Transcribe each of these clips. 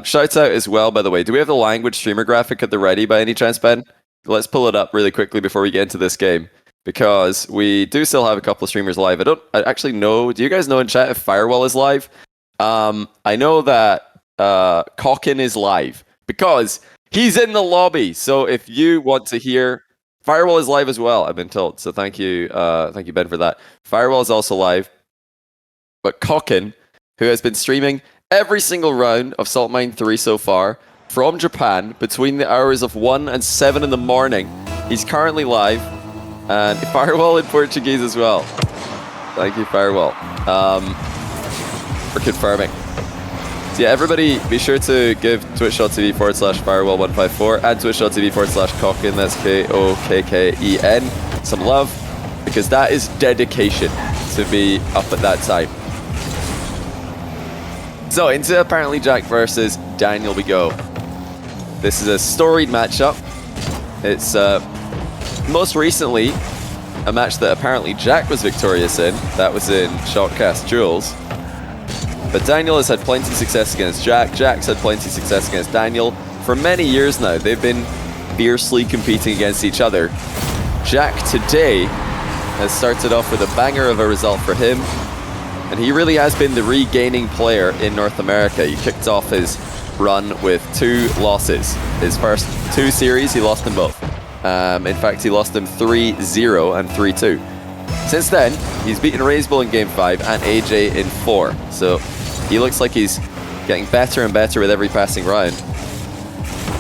Shouts out as well, by the way. Do we have the language streamer graphic at the ready by any chance, Ben? Let's pull it up really quickly before we get into this game, because we do still have a couple of streamers live. I actually know. Do you guys know in chat if Firewall is live? I know that Cockin is live because he's in the lobby. So if you want to hear, Firewall is live as well, I've been told. So thank you, Ben, for that. Firewall is also live, but Cockin, who has been streaming every single round of Salt Mine 3 so far from Japan between the hours of 1 and 7 in the morning. He's currently live, and Firewall in Portuguese as well. Thank you, Firewall, for confirming. So yeah, everybody be sure to give twitch.tv/firewall154 and twitch.tv/Cockin, that's Kokken, some love, because that is dedication to be up at that time. So into ApparentlyJack versus Daniel we go. This is a storied matchup. It's most recently a match that ApparentlyJack was victorious in. That was in Shotcast Duels. But Daniel has had plenty of success against Jack. Jack's had plenty of success against Daniel. For many years now, they've been fiercely competing against each other. Jack today has started off with a banger of a result for him. And he really has been the regaining player in North America. He kicked off his run with 2 losses. His first 2 series, he lost them both. In fact, he lost them 3-0 and 3-2. Since then, he's beaten Razebull in Game 5 and AJ in 4. So he looks like he's getting better and better with every passing round.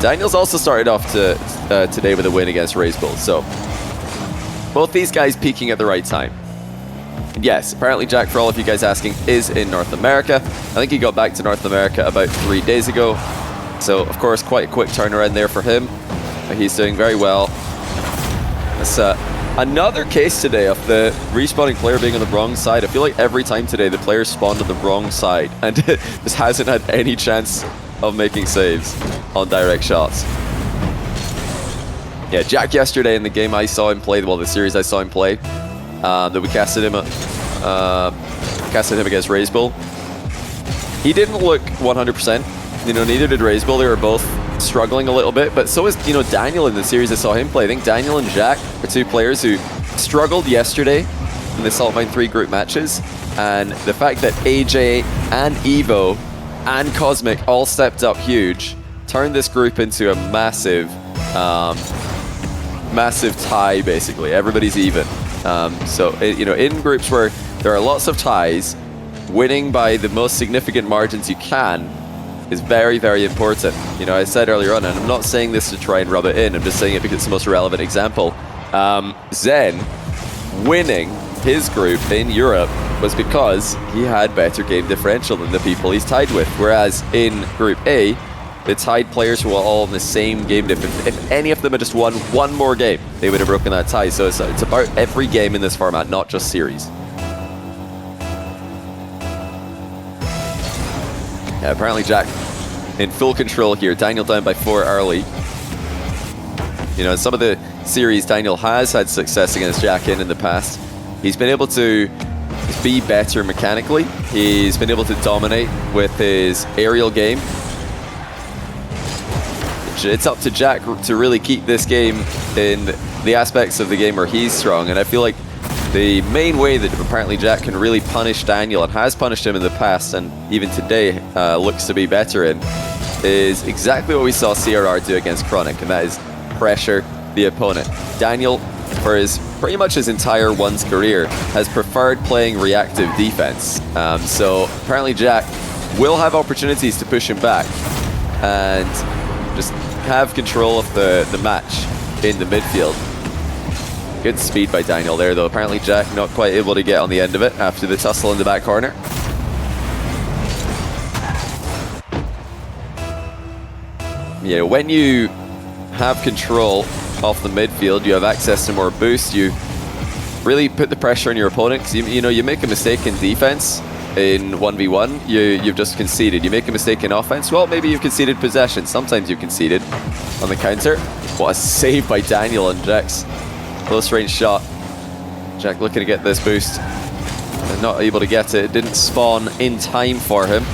Daniel's also started off today with a win against Razebull. So both these guys peaking at the right time. Yes, ApparentlyJack, for all of you guys asking, is in North America. I think he got back to North America about 3 days ago. So, of course, quite a quick turnaround there for him. He's doing very well. It's another case today of the respawning player being on the wrong side. I feel like every time today the player spawned on the wrong side and just hasn't had any chance of making saves on direct shots. Yeah, Jack yesterday in the game I saw him play, well, the series I saw him play, that we casted him against Razebull. He didn't look 100%. You know, neither did Razebull. They were both struggling a little bit, but so is, you know, Daniel in the series I saw him play. I think Daniel and Jack are 2 players who struggled yesterday in the Salt Mine 3 group matches, and the fact that AJ and Evo and Cosmic all stepped up huge turned this group into a massive tie, basically. Everybody's even. You know, in groups where there are lots of ties, winning by the most significant margins you can is very, very important. You know, I said earlier on, and I'm not saying this to try and rub it in, I'm just saying it because it's the most relevant example. Zen winning his group in Europe was because he had better game differential than the people he's tied with. Whereas in Group A, the tied players were all in the same game difference. If any of them had just won one more game, they would have broken that tie. So it's about every game in this format, not just series. Yeah, ApparentlyJack in full control here. Daniel down by 4 early. You know, in some of the series Daniel has had success against Jack in the past, he's been able to be better mechanically. He's been able to dominate with his aerial game. It's up to Jack to really keep this game in the aspects of the game where he's strong, and I feel like the main way that ApparentlyJack can really punish Daniel, and has punished him in the past, and even today looks to be better in, is exactly what we saw CRR do against Chronic, and that is pressure the opponent. Daniel, for pretty much his entire One's career, has preferred playing reactive defense. So ApparentlyJack will have opportunities to push him back and just have control of the match in the midfield. Good speed by Daniel there, though. ApparentlyJack not quite able to get on the end of it after the tussle in the back corner. Yeah, when you have control of the midfield, you have access to more boost, you really put the pressure on your opponent, because you know, you make a mistake in defense in 1v1, you've just conceded. You make a mistake in offense, well, maybe you've conceded possession. Sometimes you've conceded on the counter. What a save by Daniel on Jack's close range shot. Jack looking to get this boost and not able to get it. It didn't spawn in time for him.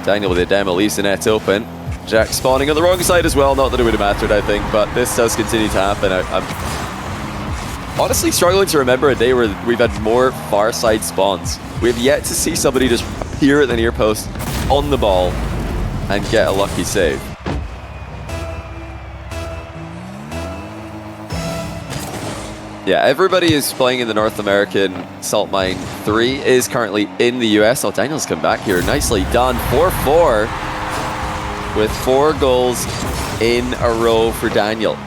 Daniel with a demo leaves the net open. Jack spawning on the wrong side as well. Not that it would have mattered, I think, but this does continue to happen. I'm honestly struggling to remember a day where we've had more far side spawns. We have yet to see somebody just appear at the near post on the ball and get a lucky save. Yeah, everybody is playing in the North American. Salt Mine 3 is currently in the US. Oh, Daniel's come back here. Nicely done. 4-4 with 4 goals in a row for Daniel.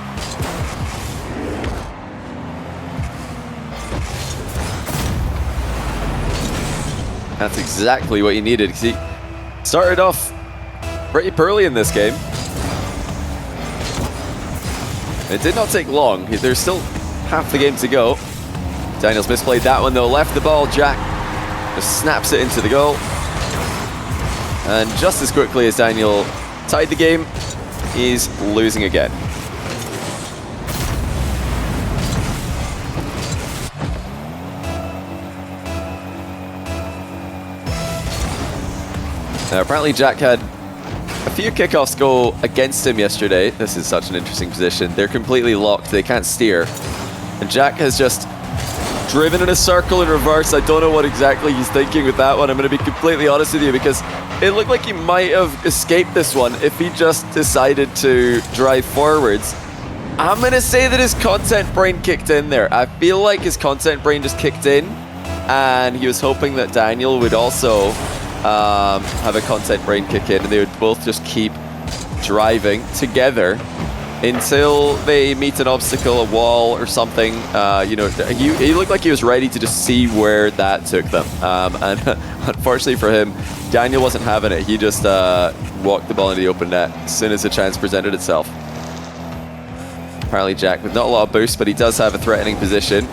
That's exactly what you needed, because he started off pretty poorly in this game. It did not take long. There's still half the game to go. Daniel's misplayed that one though. Left the ball. Jack just snaps it into the goal. And just as quickly as Daniel tied the game, he's losing again. Now, apparently Jack had a few kickoffs go against him yesterday. This is such an interesting position. They're completely locked. They can't steer. And Jack has just driven in a circle in reverse. I don't know what exactly he's thinking with that one. I'm going to be completely honest with you, because it looked like he might have escaped this one if he just decided to drive forwards. I'm going to say that his content brain kicked in there. I feel like his content brain just kicked in, and he was hoping that Daniel would also have a content brain kick in, and they would both just keep driving together until they meet an obstacle, a wall or something. You know, he looked like he was ready to just see where that took them. And unfortunately for him, Daniel wasn't having it. He just walked the ball into the open net as soon as the chance presented itself. Apparently Jack with not a lot of boost, but he does have a threatening position.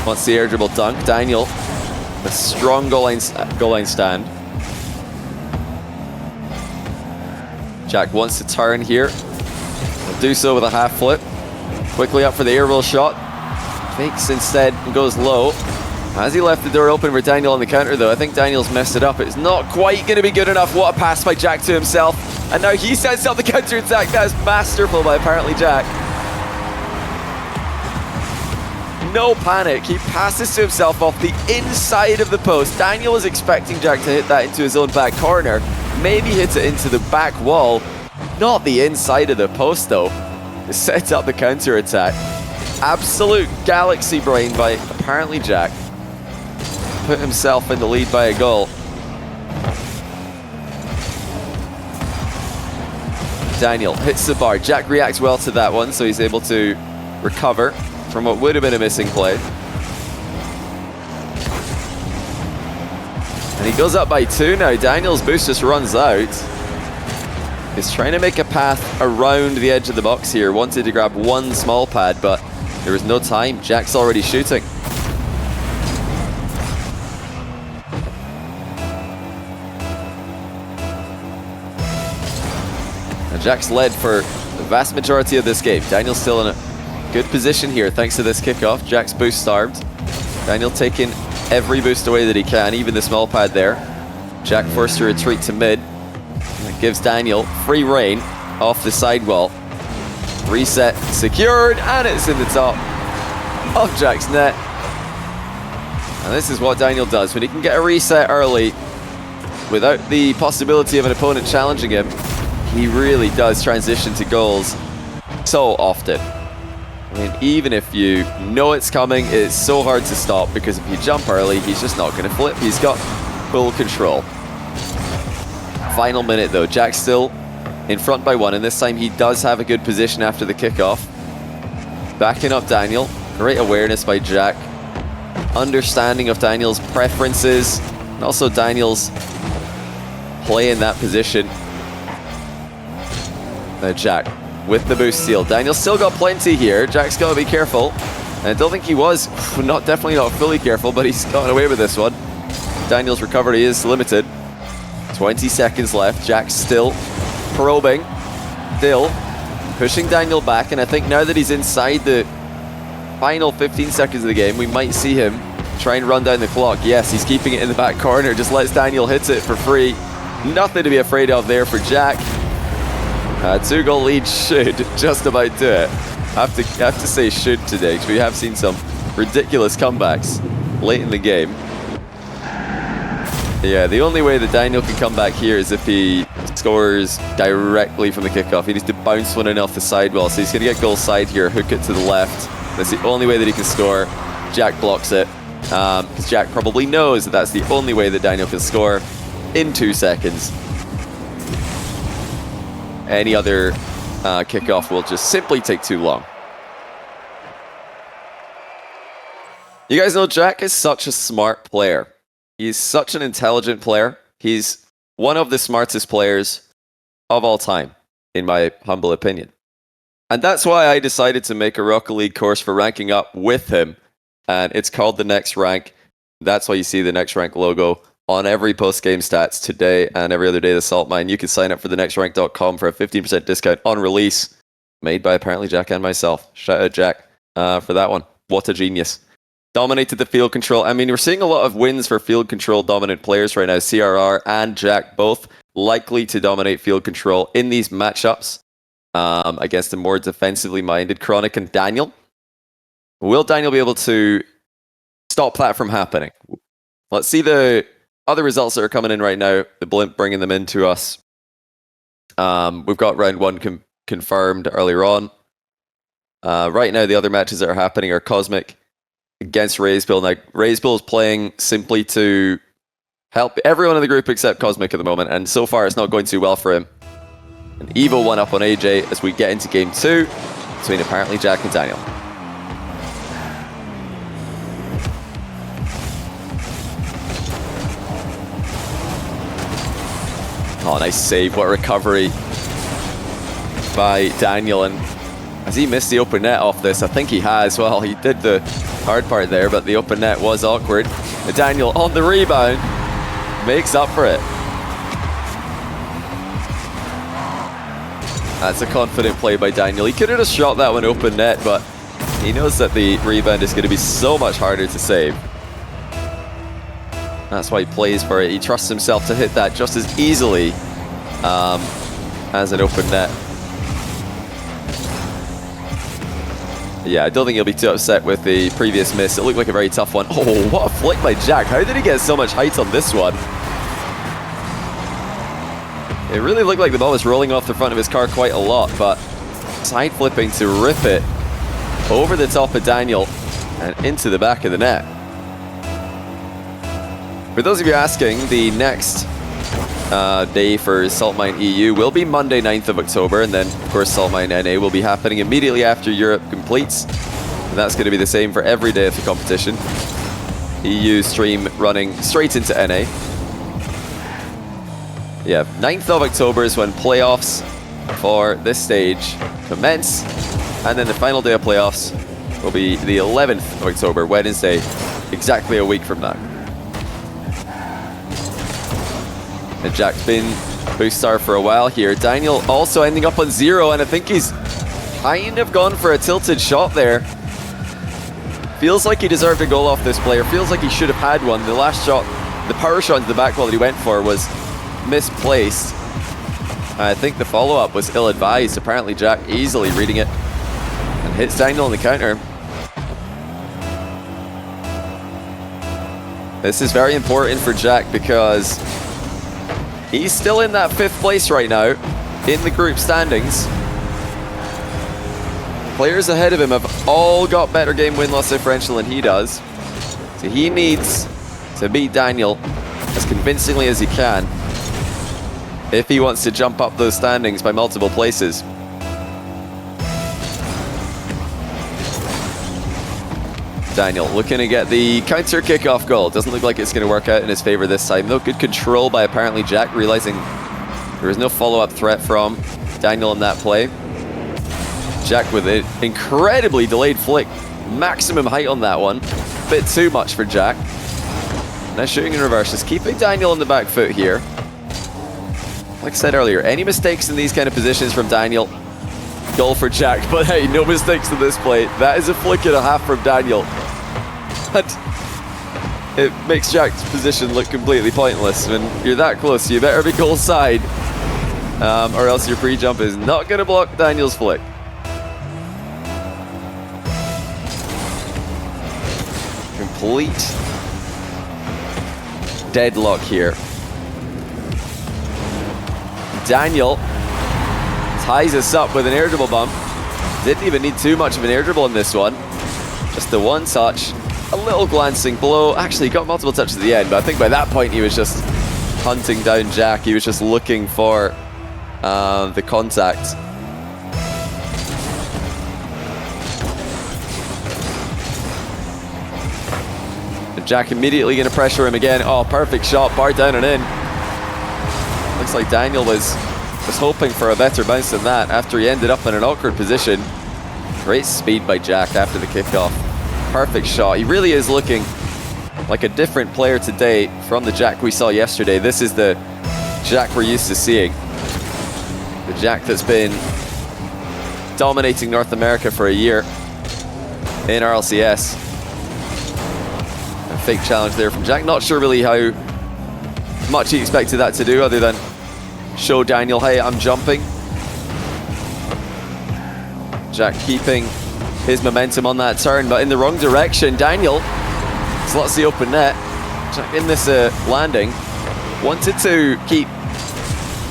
Wants the air dribble dunk. Daniel, a strong goal line stand. Jack wants to turn here. He'll do so with a half flip. Quickly up for the aerial shot. Fakes instead and goes low. As he left the door open for Daniel on the counter though, I think Daniel's messed it up. It's not quite going to be good enough. What a pass by Jack to himself. And now he sets up the counter attack. That is masterful by ApparentlyJack. No panic. He passes to himself off the inside of the post. Daniel was expecting Jack to hit that into his own back corner. Maybe hit it into the back wall. Not the inside of the post though. To set up the counter attack. Absolute galaxy brain by ApparentlyJack. Put himself in the lead by a goal. Daniel hits the bar. Jack reacts well to that one, so he's able to recover from what would have been a missing play. And he goes up by 2 now. Daniel's boost just runs out. He's trying to make a path around the edge of the box here. Wanted to grab one small pad, but there was no time. Jack's already shooting. And Jack's led for the vast majority of this game. Daniel's still in a good position here thanks to this kickoff. Jack's boost starved. Daniel taking every boost away that he can, even the small pad there. Jack forced to retreat to mid. That gives Daniel free reign off the sidewall. Reset secured, and it's in the top of Jack's net. And this is what Daniel does. When he can get a reset early without the possibility of an opponent challenging him, he really does transition to goals so often. I mean, even if you know it's coming, it's so hard to stop, because if you jump early, he's just not going to flip. He's got full control. Final minute though. Jack's still in front by 1, and this time he does have a good position after the kickoff. Backing up Daniel. Great awareness by Jack. Understanding of Daniel's preferences, and also Daniel's play in that position. Now Jack with the boost steal. Daniel's still got plenty here. Jack's got to be careful. And I don't think he was. Definitely not fully careful, but he's gotten away with this one. Daniel's recovery is limited. 20 seconds left. Jack's still probing. Still pushing Daniel back. And I think now that he's inside the final 15 seconds of the game, we might see him try and run down the clock. Yes, he's keeping it in the back corner. Just lets Daniel hit it for free. Nothing to be afraid of there for Jack. 2-goal lead should just about do it. I have to say should today, because we have seen some ridiculous comebacks late in the game. Yeah, the only way that Daniel can come back here is if he scores directly from the kickoff. He needs to bounce one in off the sidewall, so he's going to get goal side here, hook it to the left. That's the only way that he can score. Jack blocks it, because Jack probably knows that that's the only way that Daniel can score in 2 seconds. Any other kickoff will just simply take too long. You guys know Jack is such a smart player. He's such an intelligent player. He's one of the smartest players of all time, in my humble opinion. And that's why I decided to make a Rocket League course for ranking up with him. And it's called The Next Rank. That's why you see the Next Rank logo on every post-game stats today and every other day of the Salt Mine. You can sign up for thenextrank.com for a 15% discount on release, made by ApparentlyJack and myself. Shout out Jack for that one. What a genius. Dominated the field control. I mean, we're seeing a lot of wins for field control dominant players right now. CRR and Jack both likely to dominate field control in these matchups against a more defensively minded Chronic and Daniel. Will Daniel be able to stop that from happening? Let's see the other results that are coming in right now. The blimp bringing them in to us. We've got round 1 confirmed earlier on. Right now, the other matches that are happening are Cosmic against Razebill. Now, Razebill is playing simply to help everyone in the group except Cosmic at the moment, and so far it's not going too well for him. An Evo 1 up on AJ as we get into game 2 between ApparentlyJack and Daniel. Oh, nice save. What a recovery by Daniel. And has he missed the open net off this? I think he has. Well, he did the hard part there, but the open net was awkward. Daniel on the rebound makes up for it. That's a confident play by Daniel. He could have just shot that one open net, but he knows that the rebound is going to be so much harder to save. That's why he plays for it. He trusts himself to hit that just as easily as an open net. Yeah, I don't think he'll be too upset with the previous miss. It looked like a very tough one. Oh, what a flick by Jack. How did he get so much height on this one? It really looked like the ball was rolling off the front of his car quite a lot, but side flipping to rip it over the top of Daniel and into the back of the net. For those of you asking, the next day for Salt Mine EU will be Monday 9th of October, and then of course Salt Mine NA will be happening immediately after Europe completes, and that's going to be the same for every day of the competition. EU stream running straight into NA. Yeah, 9th of October is when playoffs for this stage commence, and then the final day of playoffs will be the 11th of October, Wednesday, exactly a week from now. And Jack's been boost star for a while here. Daniel also ending up on 0, and I think he's kind of gone for a tilted shot there. Feels like he deserved a goal off this player. Feels like he should have had one. The last shot, the power shot into the back wall that he went for was misplaced. I think the follow-up was ill-advised. Apparently Jack easily reading it and hits Daniel on the counter. This is very important for Jack because he's still in that 5th place right now in the group standings. Players ahead of him have all got better game win-loss differential than he does. So he needs to beat Daniel as convincingly as he can if he wants to jump up those standings by multiple places. Daniel looking to get the counter kickoff goal. Doesn't look like it's going to work out in his favor this time, though. Good control by ApparentlyJack, realizing there was no follow-up threat from Daniel in that play. Jack with an incredibly delayed flick. Maximum height on that one. Bit too much for Jack. Now shooting in reverse, just keeping Daniel on the back foot here. Like I said earlier, any mistakes in these kind of positions from Daniel, goal for Jack. But hey, no mistakes in this play. That is a flick and a half from Daniel. And it makes Jack's position look completely pointless. When you're that close, you better be goal side, or else your pre-jump is not going to block Daniel's flick. Complete deadlock here. Daniel ties us up with an air dribble bump. Didn't even need too much of an air dribble in this one. Just the one touch, a little glancing blow. Actually, he got multiple touches at the end, but I think by that point he was just hunting down Jack. He was just looking for the contact. And Jack immediately going to pressure him again. Oh, perfect shot, bar down and in. Looks like Daniel was hoping for a better bounce than that after he ended up in an awkward position. Great speed by Jack after the kickoff. Perfect shot. He really is looking like a different player today from the Jack we saw yesterday. This is the Jack we're used to seeing. The Jack that's been dominating North America for a year in RLCS. A fake challenge there from Jack. Not sure really how much he expected that to do other than show Daniel, hey, I'm jumping. Jack keeping his momentum on that turn, but in the wrong direction. Daniel slots the open net. Jack in this landing wanted to keep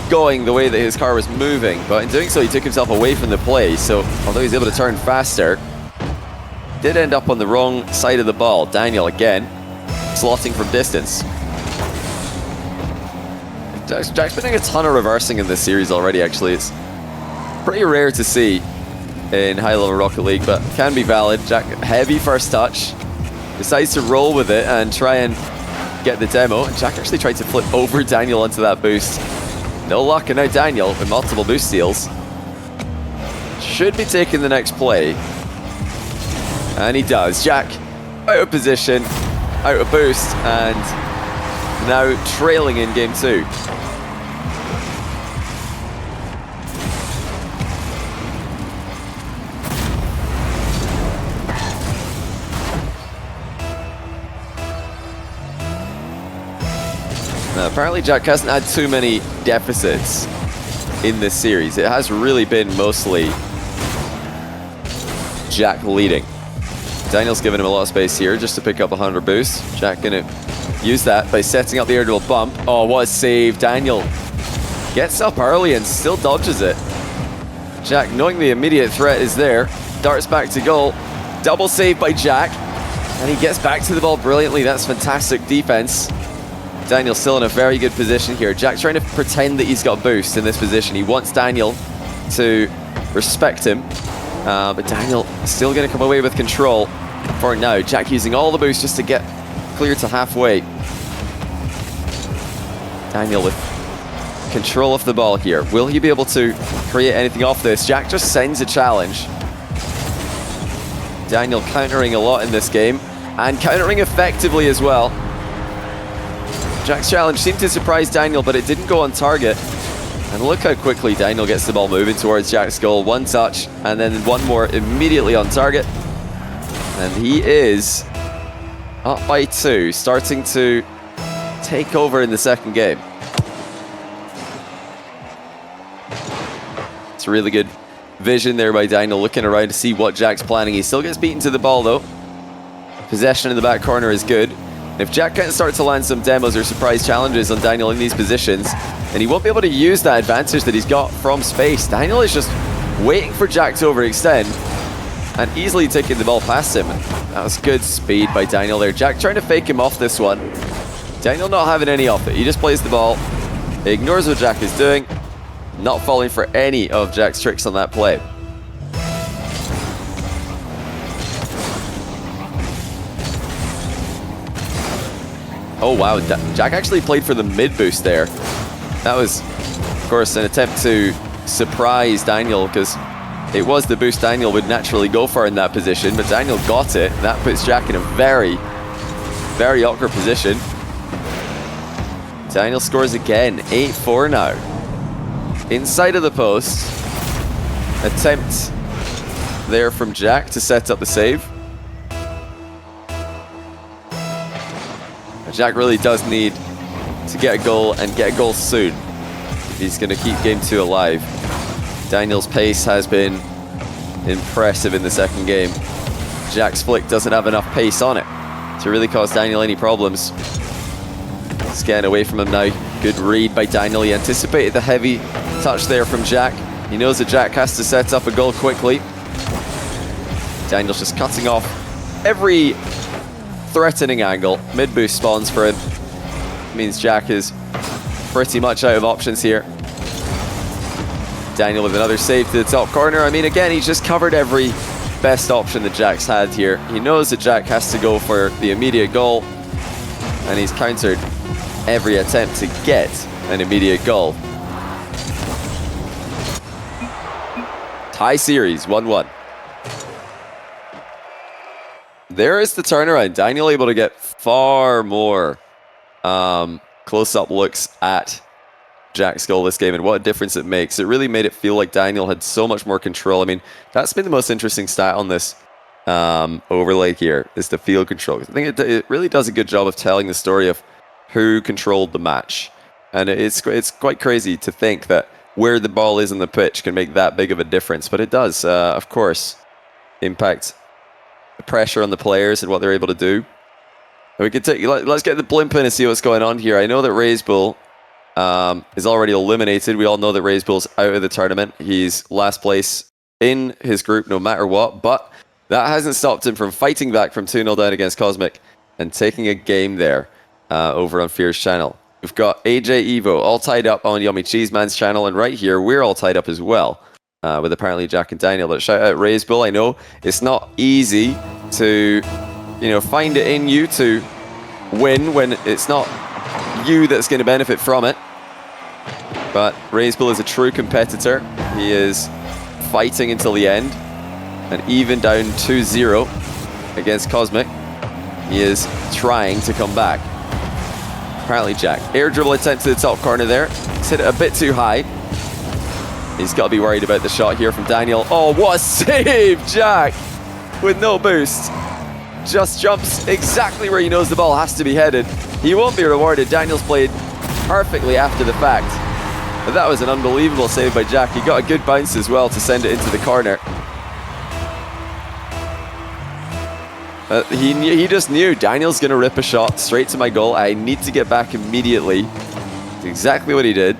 going the way that his car was moving, but in doing so he took himself away from the play. So although he's able to turn faster, did end up on the wrong side of the ball. Daniel again slotting from distance. Jack's been doing a ton of reversing in this series already, actually. It's pretty rare to see in high-level Rocket League, but can be valid. Jack, heavy first touch, decides to roll with it and try and get the demo. And Jack actually tried to flip over Daniel onto that boost. No luck, and now Daniel with multiple boost steals. Should be taking the next play. And he does. Jack out of position, out of boost, and now trailing in game 2. Now, apparently Jack hasn't had too many deficits in this series. It has really been mostly Jack leading. Daniel's given him a lot of space here just to pick up 100 boost. Jack gonna use that by setting up the air dribble bump. Oh, what a save. Daniel gets up early and still dodges it. Jack, knowing the immediate threat is there, darts back to goal. Double save by Jack, and he gets back to the ball brilliantly. That's fantastic defense. Daniel's still in a very good position here. Jack's trying to pretend that he's got boost in this position. He wants Daniel to respect him, but Daniel still going to come away with control for now. Jack using all the boost just to get clear to halfway. Daniel with control of the ball here. Will he be able to create anything off this? Jack just sends a challenge. Daniel countering a lot in this game, and countering effectively as well. Jack's challenge seemed to surprise Daniel, but it didn't go on target. And look how quickly Daniel gets the ball moving towards Jack's goal. One touch, and then one more immediately on target. And he is up by 2, starting to take over in the second game. It's really good vision there by Daniel, looking around to see what Jack's planning. He still gets beaten to the ball, though. Possession in the back corner is good. If Jack can't start to land some demos or surprise challenges on Daniel in these positions, then he won't be able to use that advantage that he's got from space. Daniel is just waiting for Jack to overextend and easily taking the ball past him. That was good speed by Daniel there. Jack trying to fake him off this one. Daniel not having any of it. He just plays the ball, ignores what Jack is doing, not falling for any of Jack's tricks on that play. Oh wow, Jack actually played for the mid boost there. That was, of course, an attempt to surprise Daniel, because it was the boost Daniel would naturally go for in that position, but Daniel got it. That puts Jack in a very, very awkward position. Daniel scores again, 8-4 now. Inside of the post. Attempt there from Jack to set up the save. Jack really does need to get a goal and get a goal soon if he's going to keep game 2 alive. Daniel's pace has been impressive in the second game. Jack's flick doesn't have enough pace on it to really cause Daniel any problems. It's getting away from him now. Good read by Daniel. He anticipated the heavy touch there from Jack. He knows that Jack has to set up a goal quickly. Daniel's just cutting off every threatening angle. Mid-boost spawns for him. Means Jack is pretty much out of options here. Daniel with another save to the top corner. I mean, again, he's just covered every best option that Jack's had here. He knows that Jack has to go for the immediate goal, and he's countered every attempt to get an immediate goal. Tie series, 1-1. There is the turnaround. Daniel able to get far more close-up looks at Jack's goal this game, and what a difference it makes. It really made it feel like Daniel had so much more control. I mean, that's been the most interesting stat on this overlay here, is the field control. I think it really does a good job of telling the story of who controlled the match. And it's quite crazy to think that where the ball is on the pitch can make that big of a difference. But it does, of course, impact the pressure on the players and what they're able to do. And we could let's get the blimp in and see what's going on here. I know that Razebull is already eliminated. We all know that Razebull's out of the tournament. He's last place in his group no matter what, but that hasn't stopped him from fighting back from 2-0 down against Cosmic and taking a game there over on Fear's channel. We've got AJ Evo all tied up on Yummy Cheese Man's channel, and right here we're all tied up as well with apparently Jack and Daniel. But shout out Razebull. I know it's not easy to find it in you to win when it's not you that's going to benefit from it. But Razebull is a true competitor. He is fighting until the end, and even down 2-0 against Cosmic, he is trying to come back. ApparentlyJack, air dribble attempt to the top corner there. He's hit it a bit too high. He's got to be worried about the shot here from Daniel. Oh, what a save, Jack! With no boost. Just jumps exactly where he knows the ball has to be headed. He won't be rewarded. Daniel's played perfectly after the fact. But that was an unbelievable save by Jack. He got a good bounce as well to send it into the corner. He just knew Daniel's going to rip a shot straight to my goal. I need to get back immediately. That's exactly what he did.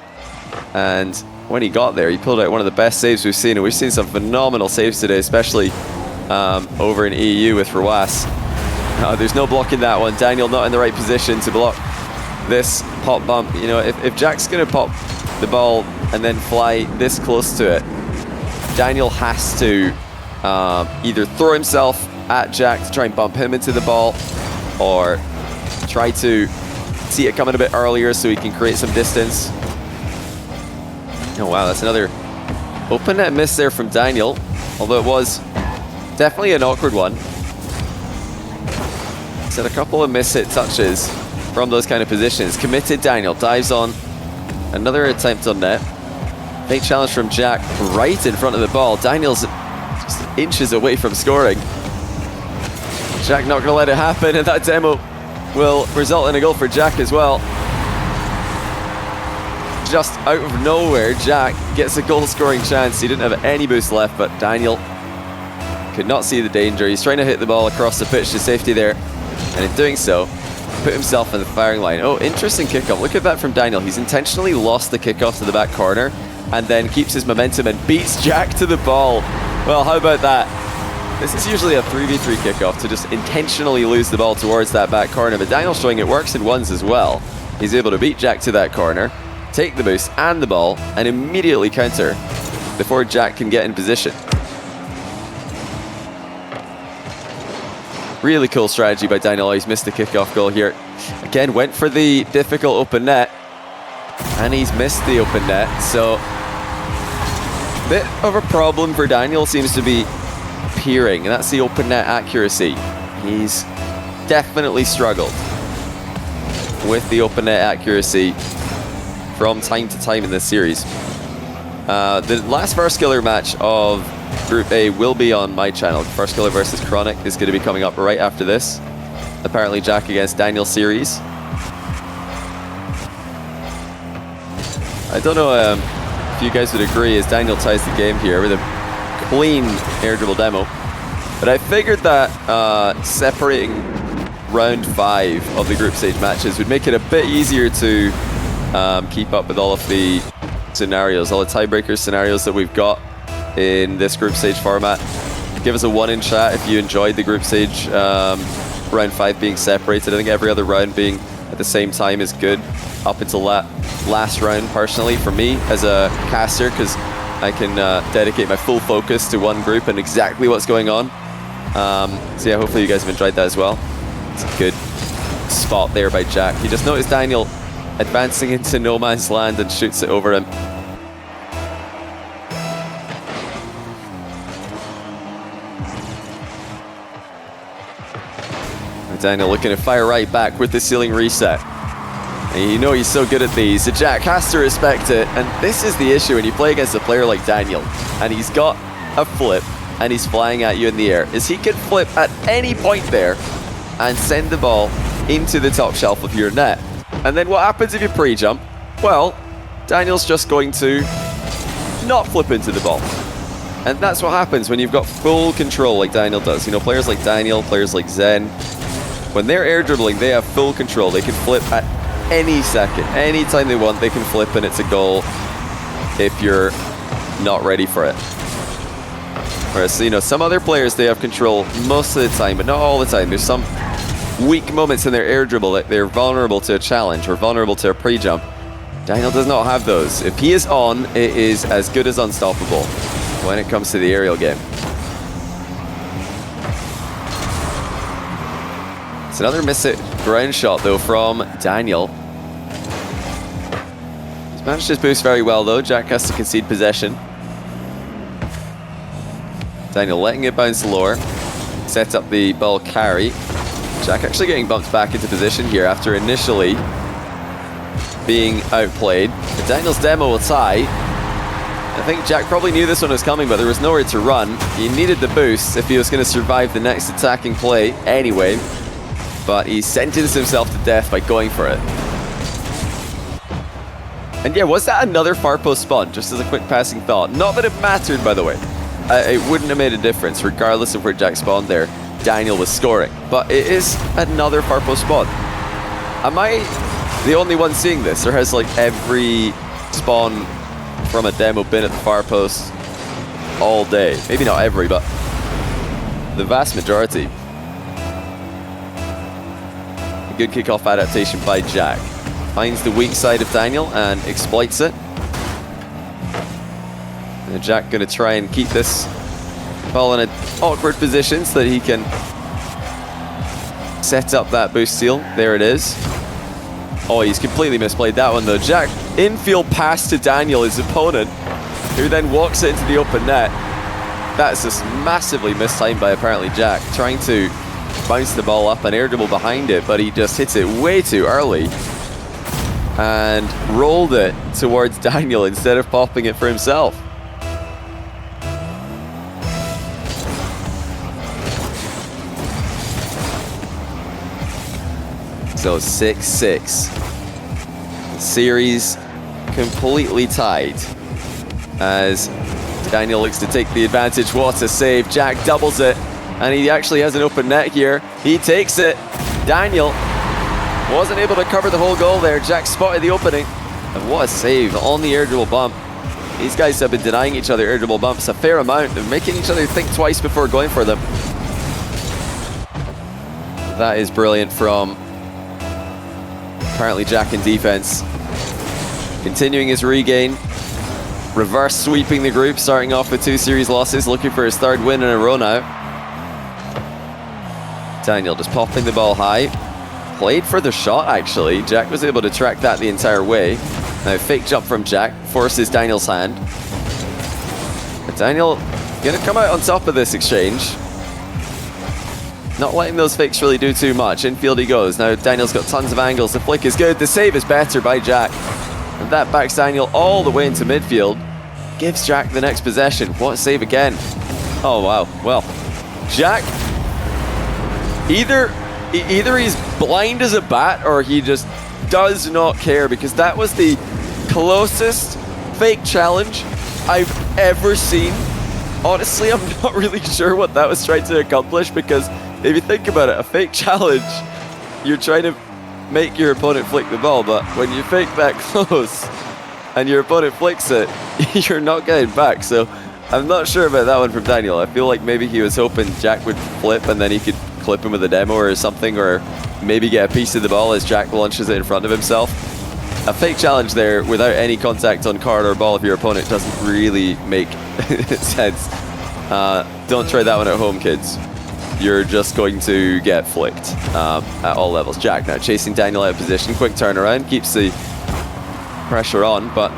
And when he got there, he pulled out one of the best saves we've seen. And we've seen some phenomenal saves today, especially over in EU with Rawas. There's no blocking that one. Daniel not in the right position to block this pop bump. If Jack's going to pop the ball and then fly this close to it, Daniel has to either throw himself at Jack to try and bump him into the ball, or try to see it coming a bit earlier so he can create some distance. Oh wow, that's another open net miss there from Daniel, although it was definitely an awkward one. He's had a couple of miss-hit touches from those kind of positions. Committed Daniel, dives on, another attempt on net. Big challenge from Jack right in front of the ball. Daniel's just inches away from scoring. Jack not going to let it happen, and that demo will result in a goal for Jack as well. Just out of nowhere, Jack gets a goal-scoring chance. He didn't have any boost left, but Daniel could not see the danger. He's trying to hit the ball across the pitch to safety there, and in doing so, put himself in the firing line. Oh, interesting kickoff. Look at that from Daniel. He's intentionally lost the kickoff to the back corner, and then keeps his momentum and beats Jack to the ball. Well, how about that? This is usually a 3v3 kickoff, to just intentionally lose the ball towards that back corner, but Daniel's showing it works in ones as well. He's able to beat Jack to that corner, take the boost and the ball, and immediately counter before Jack can get in position. Really cool strategy by Daniel. Oh, he's missed the kickoff goal here. Again, went for the difficult open net, and he's missed the open net, so a bit of a problem for Daniel seems to be appearing, and that's the open net accuracy. He's definitely struggled with the open net accuracy from time to time in this series. The last First Killer match of Group A will be on my channel. First Killer versus Chronic is going to be coming up right after this. ApparentlyJack against Daniel series. I don't know if you guys would agree as Daniel ties the game here with a clean air dribble demo. But I figured that separating round 5 of the group stage matches would make it a bit easier to keep up with all of the scenarios, all the tiebreaker scenarios that we've got in this group stage format. Give us a 1 in chat if you enjoyed the group stage round 5 being separated. I think every other round being at the same time is good up until that last round, personally, for me as a caster, because I can dedicate my full focus to one group and exactly what's going on. So yeah, hopefully you guys have enjoyed that as well. It's a good spot there by Jack. He just noticed Daniel advancing into no man's land and shoots it over him. And Daniel looking to fire right back with the ceiling reset. And you know he's so good at these, so Jack has to respect it. And this is the issue when you play against a player like Daniel, and he's got a flip, and he's flying at you in the air, is he can flip at any point there and send the ball into the top shelf of your net. And then what happens if you pre-jump? Well, Daniel's just going to not flip into the ball. And that's what happens when you've got full control like Daniel does. You know, players like Daniel, players like Zen, when they're air dribbling, they have full control. They can flip at any second, anytime they want, they can flip and it's a goal if you're not ready for it. Whereas, you know, some other players, they have control most of the time, but not all the time. There's some weak moments in their air dribble that they're vulnerable to a challenge or vulnerable to a pre-jump. Daniel does not have those. If he is on, it is as good as unstoppable when it comes to the aerial game. It's another miss it ground shot though from Daniel. He's managed his boost very well though. Jack has to concede possession. Daniel letting it bounce lower. Set up the ball carry. Jack actually getting bumped back into position here after initially being outplayed. But Daniel's demo will tie. I think Jack probably knew this one was coming, but there was nowhere to run. He needed the boost if he was going to survive the next attacking play anyway. But he sentenced himself to death by going for it. And yeah, was that another far post spawn? Just as a quick passing thought. Not that it mattered, by the way. It wouldn't have made a difference, regardless of where Jack spawned there. Daniel was scoring. But it is another far post spawn. Am I the only one seeing this? Or has like every spawn from a demo been at the far post all day? Maybe not every, but the vast majority. A good kickoff adaptation by Jack. Finds the weak side of Daniel and exploits it. And Jack going to try and keep this ball in an awkward position so that he can set up that boost seal. There it is. Oh, he's completely misplayed that one though. Jack, infield pass to Daniel, his opponent, who then walks it into the open net. That's just massively mistimed by ApparentlyJack, trying to bounce the ball up and air dribble behind it, but he just hits it way too early and rolled it towards Daniel instead of popping it for himself. So 6-6. Series completely tied as Daniel looks to take the advantage. What a save. Jack doubles it. And he actually has an open net here. He takes it. Daniel wasn't able to cover the whole goal there. Jack spotted the opening. And what a save on the air dribble bump. These guys have been denying each other air dribble bumps a fair amount and making each other think twice before going for them. That is brilliant from ApparentlyJack in defense. Continuing his regain. Reverse sweeping the group, starting off with 2 series losses, looking for his 3rd win in a row now. Daniel just popping the ball high. Played for the shot, actually. Jack was able to track that the entire way. Now, fake jump from Jack forces Daniel's hand. But Daniel going to come out on top of this exchange. Not letting those fakes really do too much. Infield he goes. Now, Daniel's got tons of angles. The flick is good. The save is better by Jack. And that backs Daniel all the way into midfield. Gives Jack the next possession. What a save again. Oh, wow. Well, Jack, either he's blind as a bat or he just does not care, because that was the closest fake challenge I've ever seen. Honestly, I'm not really sure what that was trying to accomplish, because if you think about it, a fake challenge, you're trying to make your opponent flick the ball, but when you fake that close and your opponent flicks it, you're not getting back. So I'm not sure about that one from Daniel. I feel like maybe he was hoping Jack would flip and then he could clip him with a demo or something, or maybe get a piece of the ball as Jack launches it in front of himself. A fake challenge there without any contact on card or ball of your opponent doesn't really make sense. Don't try that one at home, kids. You're just going to get flicked at all levels. Jack now chasing Daniel out of position. Quick turnaround, keeps the pressure on, but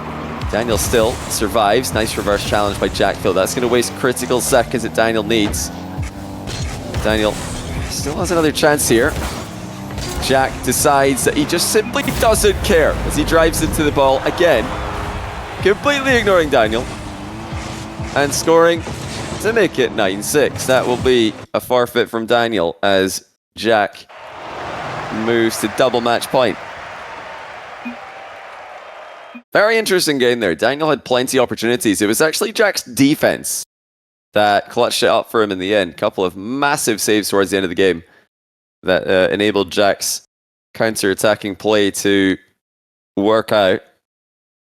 Daniel still survives. Nice reverse challenge by Jack, though. That's going to waste critical seconds that Daniel needs. Daniel still has another chance here. Jack decides that he just simply doesn't care as he drives into the ball again, completely ignoring Daniel, and scoring to make it 9-6. That will be a forfeit from Daniel as Jack moves to double match point. Very interesting game there. Daniel had plenty of opportunities. It was actually Jack's defense that clutched it up for him in the end. Couple of massive saves towards the end of the game that enabled Jack's counter-attacking play to work out.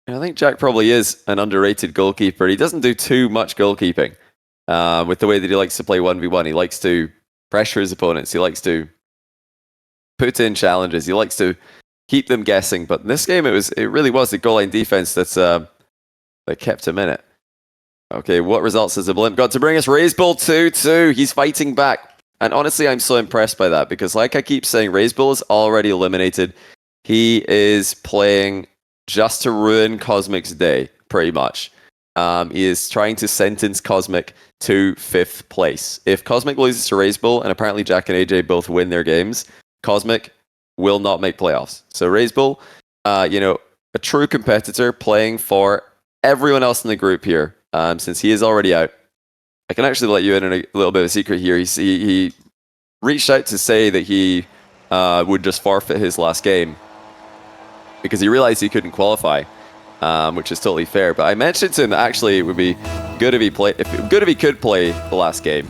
And I think Jack probably is an underrated goalkeeper. He doesn't do too much goalkeeping with the way that he likes to play 1v1. He likes to pressure his opponents. He likes to put in challenges. He likes to keep them guessing. But in this game, it really was the goal line defense that kept him in it. Okay, what results has the Blimp got to bring us? Razebull 2-2. He's fighting back. And honestly, I'm so impressed by that, because like I keep saying, Razebull is already eliminated. He is playing just to ruin Cosmic's day, pretty much. He is trying to sentence Cosmic to 5th place. If Cosmic loses to Razebull, and apparently Jack and AJ both win their games, Cosmic will not make playoffs. So Razebull, a true competitor playing for everyone else in the group here, since he is already out. I can actually let you in on a little bit of a secret here. He reached out to say that he would just forfeit his last game because he realized he couldn't qualify, which is totally fair. But I mentioned to him that actually it would be good if he could play the last game,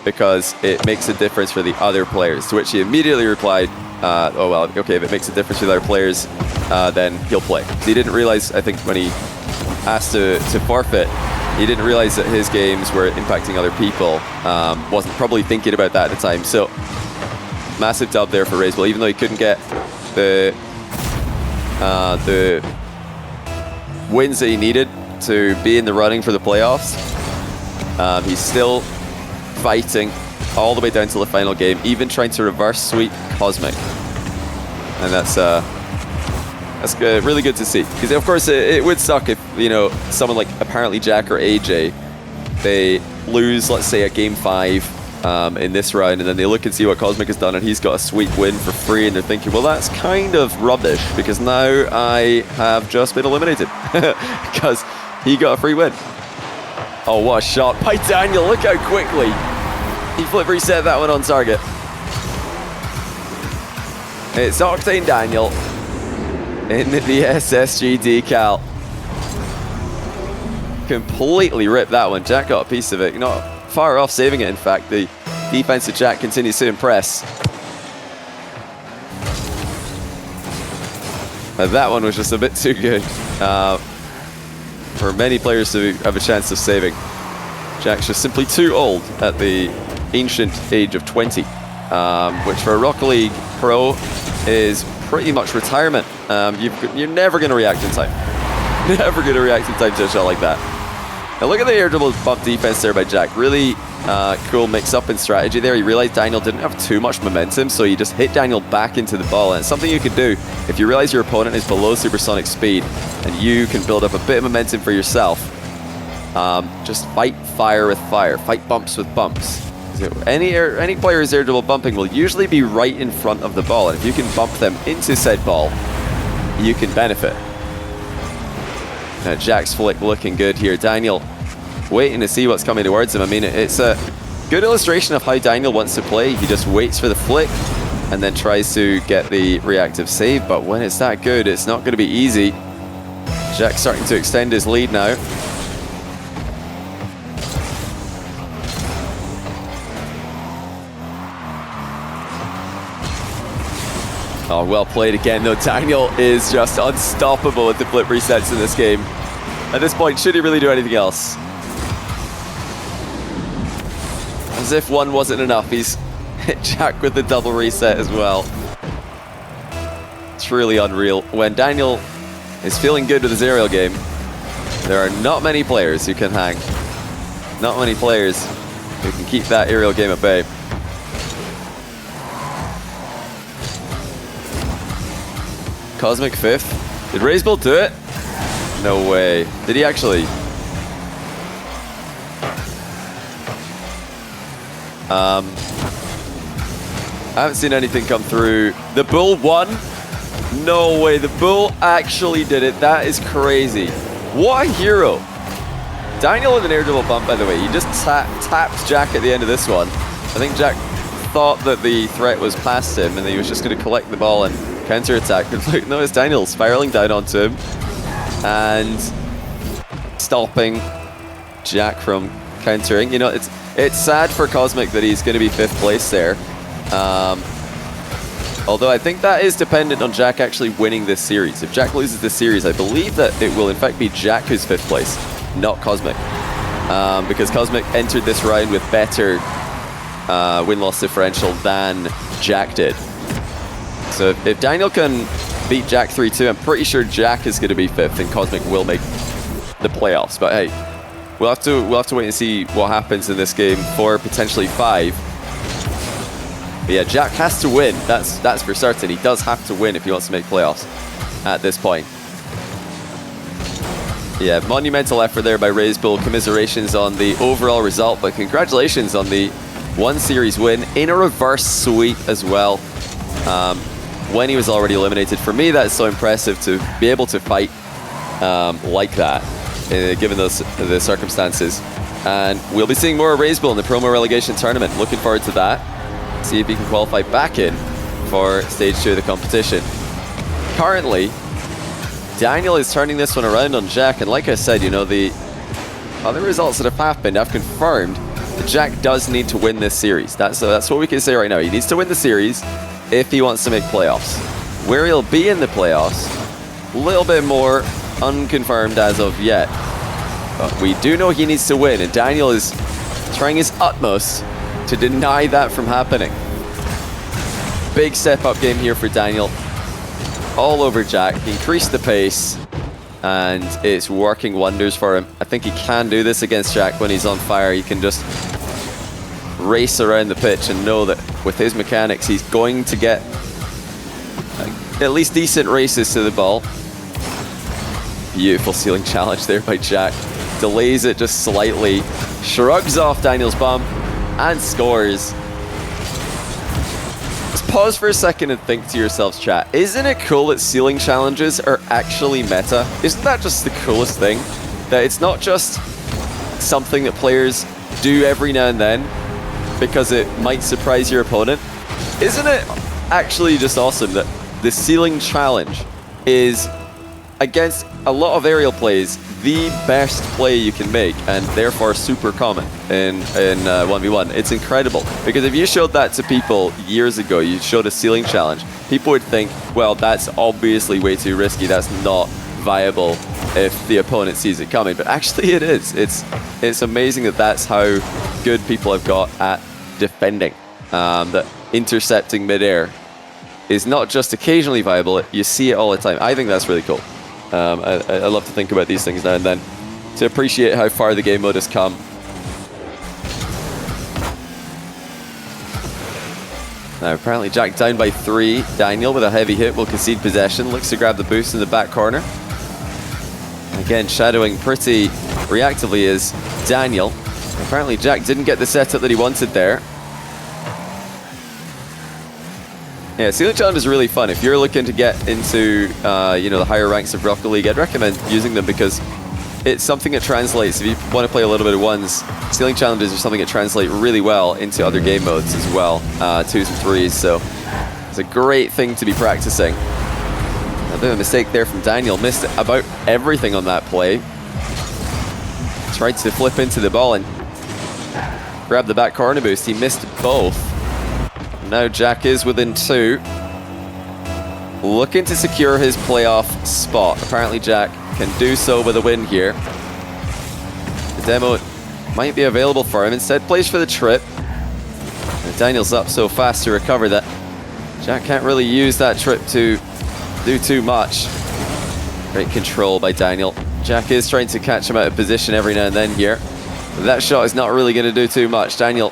because it makes a difference for the other players. To which he immediately replied, "Oh well, okay. If it makes a difference for the other players, then he'll play." He didn't realize, I think, when he asked to forfeit, he didn't realize that his games were impacting other people. Wasn't probably thinking about that at the time. So, massive dub there for Razebull. Even though he couldn't get the wins that he needed to be in the running for the playoffs, he's still fighting all the way down to the final game, even trying to reverse sweep Cosmic. And that's good, really good to see. Because of course it would suck if, someone like ApparentlyJack or AJ, they lose, let's say, a game 5 in this round, and then they look and see what Cosmic has done, and he's got a sweep win for free, and they're thinking, well, that's kind of rubbish, because now I have just been eliminated because he got a free win. Oh, what a shot by Daniel. Look how quickly he flip reset that one on target. It's Octane Daniel in the SSG decal. Completely ripped that one. Jack got a piece of it. Not far off saving it, in fact. The defense of Jack continues to impress. But that one was just a bit too good for many players to have a chance of saving. Jack's just simply too old at the ancient age of 20, which for a Rocket League pro is pretty much retirement. You're never going to react in time. Never going to react in time to a shot like that. Now look at the air dribble bump defense there by Jack. Really cool mix-up in strategy there. He realized Daniel didn't have too much momentum, so he just hit Daniel back into the ball. And it's something you can do if you realize your opponent is below supersonic speed and you can build up a bit of momentum for yourself. Just fight fire with fire. Fight bumps with bumps. So any player's air dribble bumping will usually be right in front of the ball, and if you can bump them into said ball, you can benefit. Now Jack's flick looking good here. Daniel waiting to see what's coming towards him. I mean, it's a good illustration of how Daniel wants to play. He just waits for the flick and then tries to get the reactive save, but when it's that good, it's not going to be easy. Jack starting to extend his lead now. Oh, well played again though. Daniel is just unstoppable with the flip resets in this game. At this point, should he really do anything else? As if one wasn't enough, he's hit Jack with the double reset as well. It's really unreal. When Daniel is feeling good with his aerial game, there are not many players who can hang. Not many players who can keep that aerial game at bay. Cosmic 5th. Did Razebull do it? No way. Did he actually? I haven't seen anything come through. The Bull won? No way. The Bull actually did it. That is crazy. What a hero. Daniel with an air double bump, by the way. He just tapped Jack at the end of this one. I think Jack thought that the threat was past him and that he was just going to collect the ball and counter-attack. But look, no, it's Daniel spiraling down onto him and stopping Jack from countering. You know, it's sad for Cosmic that he's going to be 5th place there. Although I think that is dependent on Jack actually winning this series. If Jack loses this series, I believe that it will in fact be Jack who's 5th place, not Cosmic. Because Cosmic entered this round with better win-loss differential than Jack did. So if Daniel can beat Jack 3-2, I'm pretty sure Jack is going to be 5th and Cosmic will make the playoffs. But hey, we'll have to wait and see what happens in this game for potentially 5. But yeah, Jack has to win. That's for certain. He does have to win if he wants to make playoffs at this point. Yeah, monumental effort there by Razebull. Commiserations on the overall result, but congratulations on the 1 series win in a reverse sweep as well. When he was already eliminated. For me, that's so impressive to be able to fight like that, given the circumstances. And we'll be seeing more of Razebull in the promo relegation tournament. Looking forward to that. See if he can qualify back in for stage 2 of the competition. Currently, Daniel is turning this one around on Jack, and like I said, you know, the other results that have happened have confirmed that Jack does need to win this series. That's what we can say right now. He needs to win the series if he wants to make playoffs. Where he'll be in the playoffs, a little bit more unconfirmed as of yet. But we do know he needs to win, and Daniel is trying his utmost to deny that from happening. Big step-up game here for Daniel. All over Jack. He increased the pace, and it's working wonders for him. I think he can do this against Jack when he's on fire. He can just race around the pitch and know that with his mechanics, he's going to get at least decent races to the ball. Beautiful ceiling challenge there by Jack. Delays it just slightly, shrugs off Daniel's bump, and scores. Just pause for a second and think to yourselves, chat. Isn't it cool that ceiling challenges are actually meta? Isn't that just the coolest thing? That it's not just something that players do every now and then because it might surprise your opponent. Isn't it actually just awesome that the ceiling challenge is, against a lot of aerial plays, the best play you can make, and therefore super common in 1v1. It's incredible, because if you showed that to people years ago, you showed a ceiling challenge, people would think, well, that's obviously way too risky, that's not viable if the opponent sees it coming. But actually it is. It's amazing that that's how good people have got at defending. That intercepting midair is not just occasionally viable, you see it all the time. I think that's really cool. I love to think about these things now and then, to appreciate how far the game mode has come. Now, apparently Jack down by 3. Daniel with a heavy hit will concede possession. Looks to grab the boost in the back corner. Again, shadowing pretty reactively is Daniel. Apparently Jack didn't get the setup that he wanted there. Yeah, ceiling challenge is really fun. If you're looking to get into you know, the higher ranks of Rocket League, I'd recommend using them because it's something that translates. If you want to play a little bit of ones, ceiling challenges are something that translate really well into other game modes as well, 2s and 3s. So it's a great thing to be practicing. A bit of a mistake there from Daniel. Missed about everything on that play. Tried to flip into the ball and grab the back corner boost. He missed both. Now Jack is within 2. Looking to secure his playoff spot. Apparently Jack can do so with a win here. The demo might be available for him. Instead plays for the trip. And Daniel's up so fast to recover that Jack can't really use that trip to do too much. Great control by Daniel. Jack is trying to catch him out of position every now and then here. But that shot is not really going to do too much. Daniel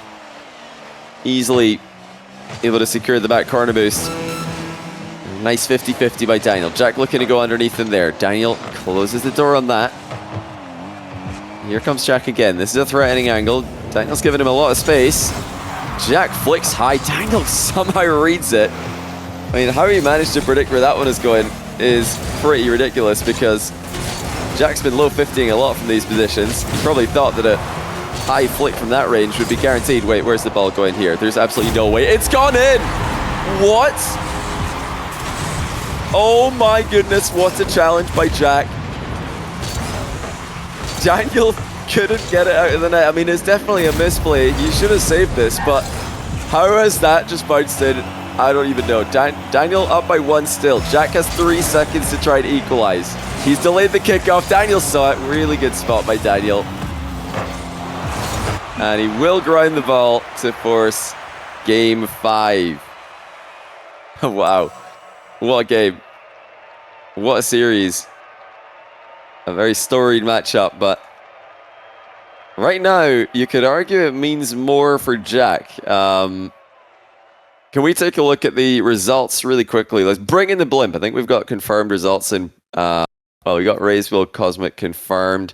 easily able to secure the back corner boost. Nice 50-50 by Daniel. Jack looking to go underneath him there. Daniel closes the door on that. Here comes Jack again. This is a threatening angle. Daniel's giving him a lot of space. Jack flicks high. Daniel somehow reads it. I mean, how he managed to predict where that one is going is pretty ridiculous, because Jack's been low 50ing a lot from these positions. He probably thought that a high flick from that range would be guaranteed. Wait, where's the ball going here? There's absolutely no way. It's gone in! What? Oh my goodness, what a challenge by Jack. Daniel couldn't get it out of the net. I mean, it's definitely a misplay. You should have saved this, but how has that just bounced in? I don't even know. Daniel up by 1 still. Jack has 3 seconds to try to equalize. He's delayed the kickoff. Daniel saw it. Really good spot by Daniel. And he will grind the ball to force game 5. Wow. What a game. What a series. A very storied matchup, but right now, you could argue it means more for Jack. Can we take a look at the results really quickly? Let's bring in the blimp. I think we've got confirmed results in... well, we got Raysville Cosmic confirmed.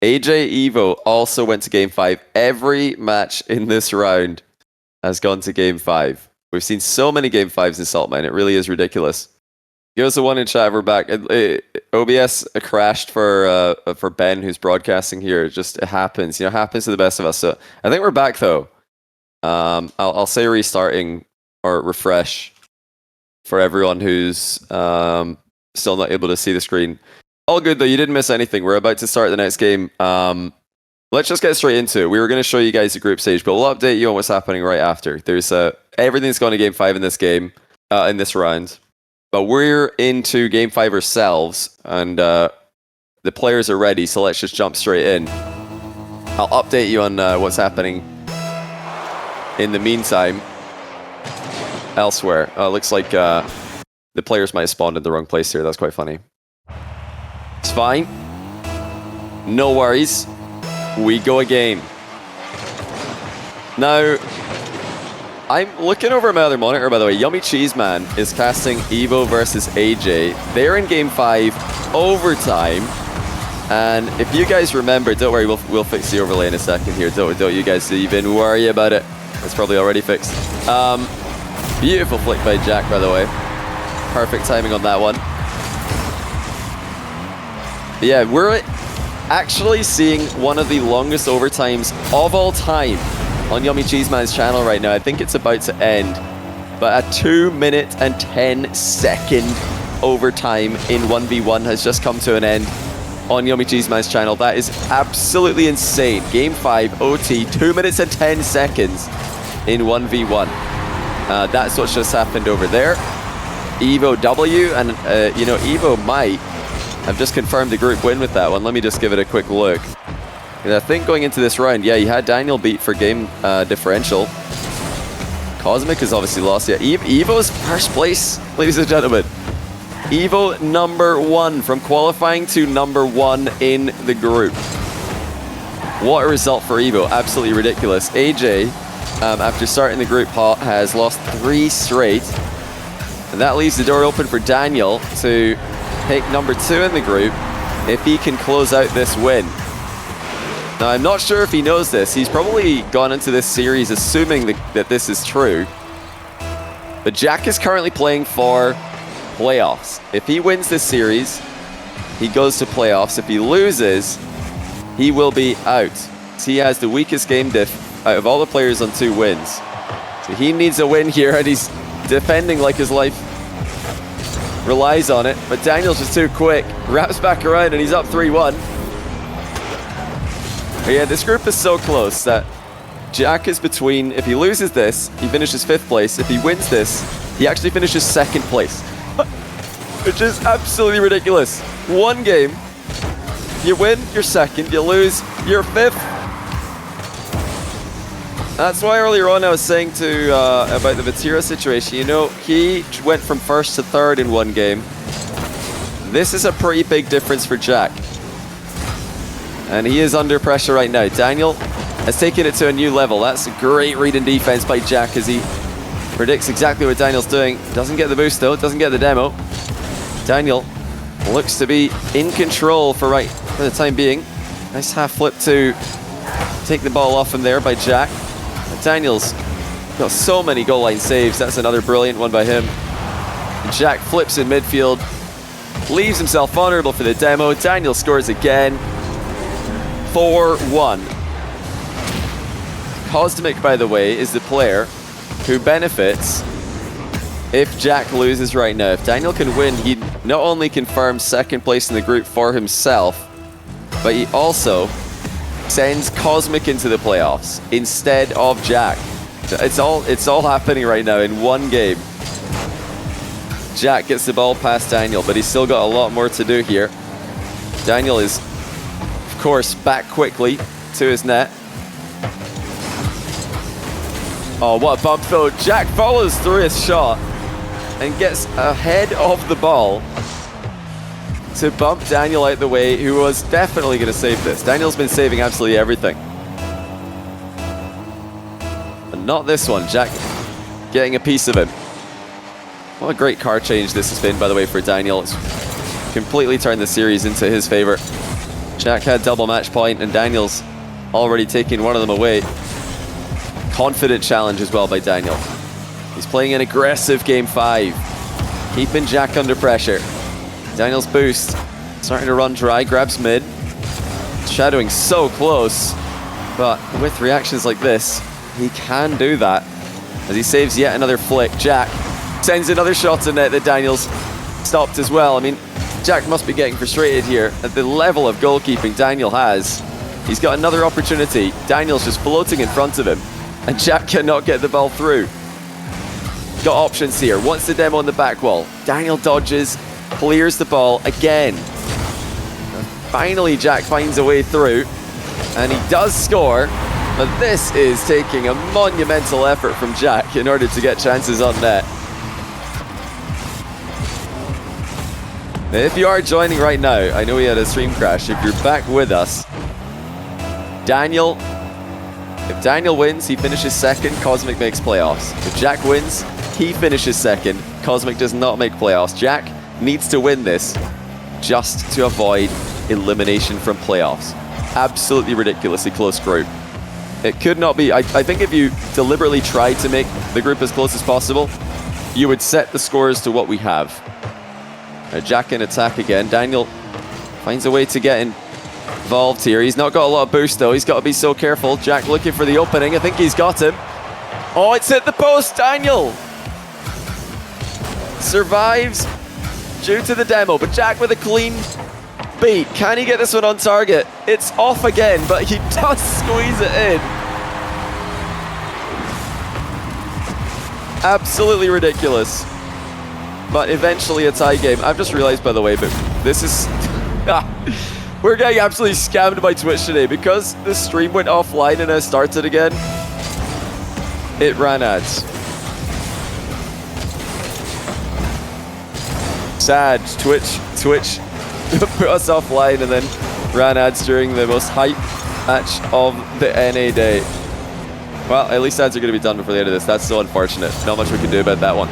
AJ Evo also went to Game 5. Every match in this round has gone to Game 5. We've seen so many Game 5s in Saltmine. It really is ridiculous. Give us a 1 in chat. We're back. OBS crashed for Ben, who's broadcasting here. It happens. You know, it happens to the best of us. So I think we're back, though. I'll say restarting or refresh for everyone who's still not able to see the screen. All good, though. You didn't miss anything. We're about to start the next game. Let's just get straight into it. We were going to show you guys the group stage, but we'll update you on what's happening right after. There's everything's going to Game 5 in this game, in this round. But we're into Game 5 ourselves, and the players are ready, so let's just jump straight in. I'll update you on what's happening in the meantime elsewhere. Looks like the players might have spawned in the wrong place here. That's quite funny. It's fine. No worries. We go again. Now, I'm looking over my other monitor, by the way. Yummy Cheese Man is casting Evo versus AJ. They're in Game 5 overtime. And if you guys remember, don't worry, we'll fix the overlay in a second here. Don't you guys even worry about it. It's probably already fixed. Beautiful flick by Jack, by the way. Perfect timing on that one. But yeah, we're actually seeing one of the longest overtimes of all time on Yummy Cheese Man's channel right now. I think it's about to end, but a 2-minute and 10-second overtime in 1v1 has just come to an end on Yummy Cheese Man's channel. That is absolutely insane. Game 5 OT, 2 minutes and 10 seconds in 1v1. That's what's just happened over there. Evo W, and you know, Evo might have just confirmed the group win with that one. Let me just give it a quick look. And I think going into this round, yeah, you had Daniel beat for game differential. Cosmic has obviously lost. Yeah, Evo's first place, ladies and gentlemen. Evo #1 from qualifying to #1 in the group. What a result for Evo. Absolutely ridiculous. AJ, after starting the group hot, has lost 3 straight. And that leaves the door open for Daniel to take #2 in the group if he can close out this win. Now, I'm not sure if he knows this. He's probably gone into this series assuming that this is true. But Jack is currently playing for playoffs. If he wins this series, he goes to playoffs. If he loses, he will be out. He has the weakest game diff out of all the players on 2 wins. So he needs a win here, and he's defending like his life relies on it, but Daniel's just too quick. Wraps back around and he's up 3-1. But yeah, this group is so close that Jack is between, if he loses this, he finishes 5th place. If he wins this, he actually finishes 2nd place. Which is absolutely ridiculous. One game, you win, you're 2nd, you lose, you're 5th. That's why earlier on I was saying about the Vatira situation. You know, he went from 1st to 3rd in one game. This is a pretty big difference for Jack. And he is under pressure right now. Daniel has taken it to a new level. That's a great read and defense by Jack as he predicts exactly what Daniel's doing. Doesn't get the boost though, doesn't get the demo. Daniel looks to be in control for the time being. Nice half flip to take the ball off him there by Jack. Daniel's got so many goal line saves. That's another brilliant one by him. And Jack flips in midfield, leaves himself vulnerable for the demo. Daniel scores again. 4-1. Cosmic, by the way, is the player who benefits if Jack loses right now. If Daniel can win, he not only confirms 2nd place in the group for himself, but he also sends Cosmic into the playoffs instead of Jack. It's all happening right now in one game. Jack gets the ball past Daniel, but he's still got a lot more to do here. Daniel is, of course, back quickly to his net. Oh, what a bump though. Jack follows through his shot and gets ahead of the ball to bump Daniel out the way, who was definitely going to save this. Daniel's been saving absolutely everything. But not this one. Jack getting a piece of him. What a great car change this has been, by the way, for Daniel. It's completely turned the series into his favor. Jack had double match point, and Daniel's already taken one of them away. Confident challenge as well by Daniel. He's playing an aggressive game 5, keeping Jack under pressure. Daniel's boost starting to run dry, grabs mid. Shadowing so close, but with reactions like this, he can do that as he saves yet another flick. Jack sends another shot to net that Daniel's stopped as well. I mean, Jack must be getting frustrated here at the level of goalkeeping Daniel has. He's got another opportunity. Daniel's just floating in front of him, and Jack cannot get the ball through. Got options here. Wants the demo on the back wall. Daniel dodges, clears the ball again. And finally, Jack finds a way through, and he does score. But this is taking a monumental effort from Jack in order to get chances on net. Now, if you are joining right now, I know we had a stream crash. If you're back with us, if Daniel wins, he finishes 2nd, Cosmic makes playoffs. If Jack wins, he finishes 2nd, Cosmic does not make playoffs. Jack needs to win this just to avoid elimination from playoffs. Absolutely ridiculously close group. It could not be. I think if you deliberately tried to make the group as close as possible, you would set the scores to what we have. Now Jack in attack again. Daniel finds a way to get involved here. He's not got a lot of boost though. He's got to be so careful. Jack looking for the opening. I think he's got him. Oh, it's hit the post. Daniel survives due to the demo, but Jack with a clean beat. Can he get this one on target? It's off again, but he does squeeze it in. Absolutely ridiculous. But eventually a tie game. I've just realized, by the way, but this is... we're getting absolutely scammed by Twitch today because the stream went offline and has started again. It ran ads. Sad. Twitch put us offline and then ran ads during the most hype match of the NA day. Well, at least ads are going to be done before the end of this. That's so unfortunate. Not much we can do about that one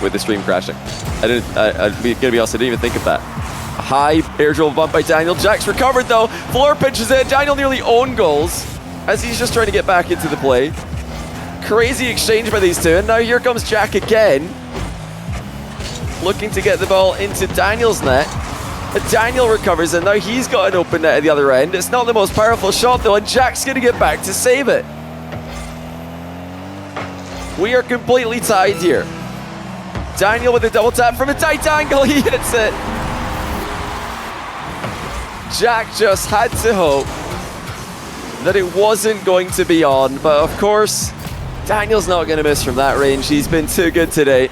with the stream crashing. I'd be going to be honest, I didn't even think of that. A high air dribble bump by Daniel. Jack's recovered though. Floor pinches in. Daniel nearly own goals as he's just trying to get back into the play. Crazy exchange by these two. And now here comes Jack again, looking to get the ball into Daniel's net. But Daniel recovers and now he's got an open net at the other end. It's not the most powerful shot though, and Jack's going to get back to save it. We are completely tied here. Daniel with a double tap from a tight angle. He hits it. Jack just had to hope that it wasn't going to be on, but of course, Daniel's not going to miss from that range. He's been too good today,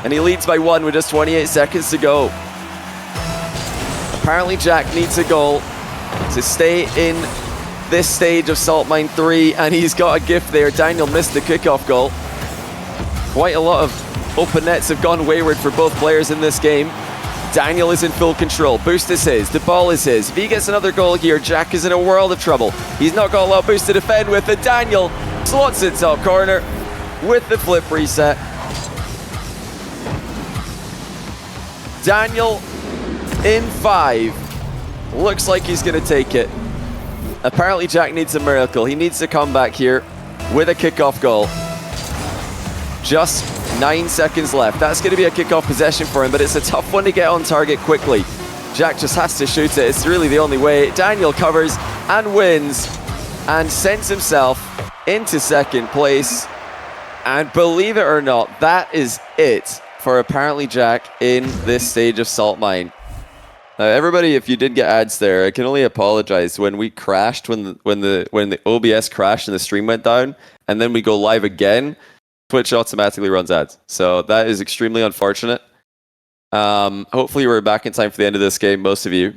and he leads by 1 with just 28 seconds to go. Apparently, Jack needs a goal to stay in this stage of Salt Mine 3, and he's got a gift there. Daniel missed the kickoff goal. Quite a lot of open nets have gone wayward for both players in this game. Daniel is in full control. Boost is his. The ball is his. If he gets another goal here, Jack is in a world of trouble. He's not got a lot of boost to defend with, and Daniel slots it top corner with the flip reset. Daniel in 5. Looks like he's going to take it. Apparently, Jack needs a miracle. He needs to come back here with a kickoff goal. Just 9 seconds left. That's going to be a kickoff possession for him, but it's a tough one to get on target quickly. Jack just has to shoot it. It's really the only way. Daniel covers and wins and sends himself into second place. And believe it or not, that is it for Apparently Jack in this stage of Salt Mine. Everybody, if you did get ads there, I can only apologize. When we crashed, when the OBS crashed and the stream went down, and then we go live again, Twitch automatically runs ads. So that is extremely unfortunate. Hopefully we're back in time for the end of this game, most of you.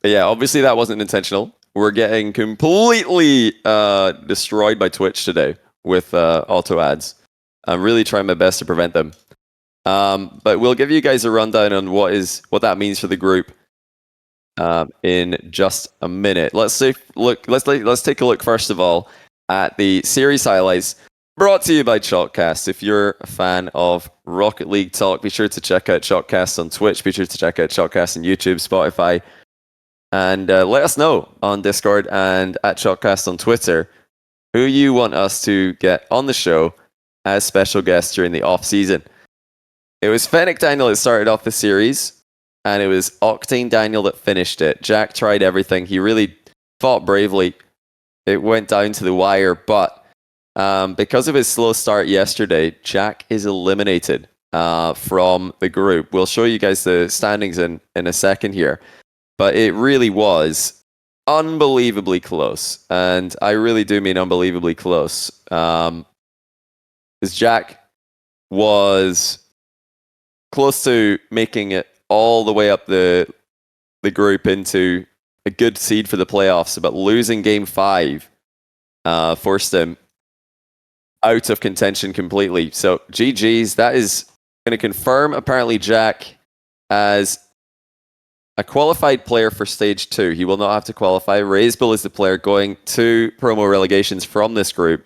But yeah, obviously that wasn't intentional. We're getting completely destroyed by Twitch today with auto ads. I'm really trying my best to prevent them. But we'll give you guys a rundown on what that means for the group in just a minute. Let's take a look first of all at the series highlights brought to you by Chalkcast. If you're a fan of Rocket League talk, be sure to check out Chalkcast on Twitch. Be sure to check out Chalkcast on YouTube, Spotify, and let us know on Discord and at Chalkcast on Twitter who you want us to get on the show as special guests during the off season. It was Fennec Daniel that started off the series, and it was Octane Daniel that finished it. Jack tried everything. He really fought bravely. It went down to the wire, but because of his slow start yesterday, Jack is eliminated from the group. We'll show you guys the standings in a second here, but it really was unbelievably close, and I really do mean unbelievably close. As Jack was close to making it all the way up the group into a good seed for the playoffs, but losing game 5 forced him out of contention completely. So GG's, that is going to confirm Apparently Jack as a qualified player for stage 2. He will not have to qualify. Razebull is the player going to promo relegations from this group.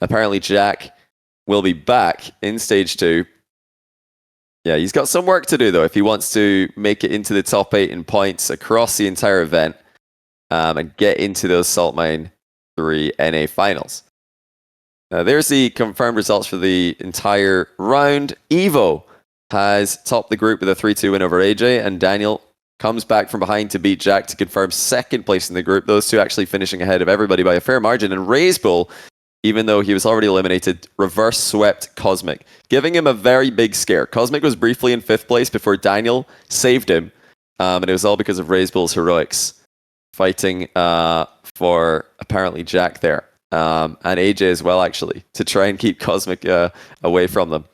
Apparently Jack will be back in stage 2. Yeah, he's got some work to do, though, if he wants to make it into the top 8 in points across the entire event and get into those Salt Mine 3 NA finals. There's the confirmed results for the entire round. Evo has topped the group with a 3-2 win over AJ, and Daniel comes back from behind to beat Jack to confirm second place in the group. Those two actually finishing ahead of everybody by a fair margin. And Razebull, even though he was already eliminated, reverse swept Cosmic, giving him a very big scare. Cosmic was briefly in 5th place before Daniel saved him, and it was all because of Razebull's heroics fighting for Apparently Jack there, and AJ as well, actually, to try and keep Cosmic away from them.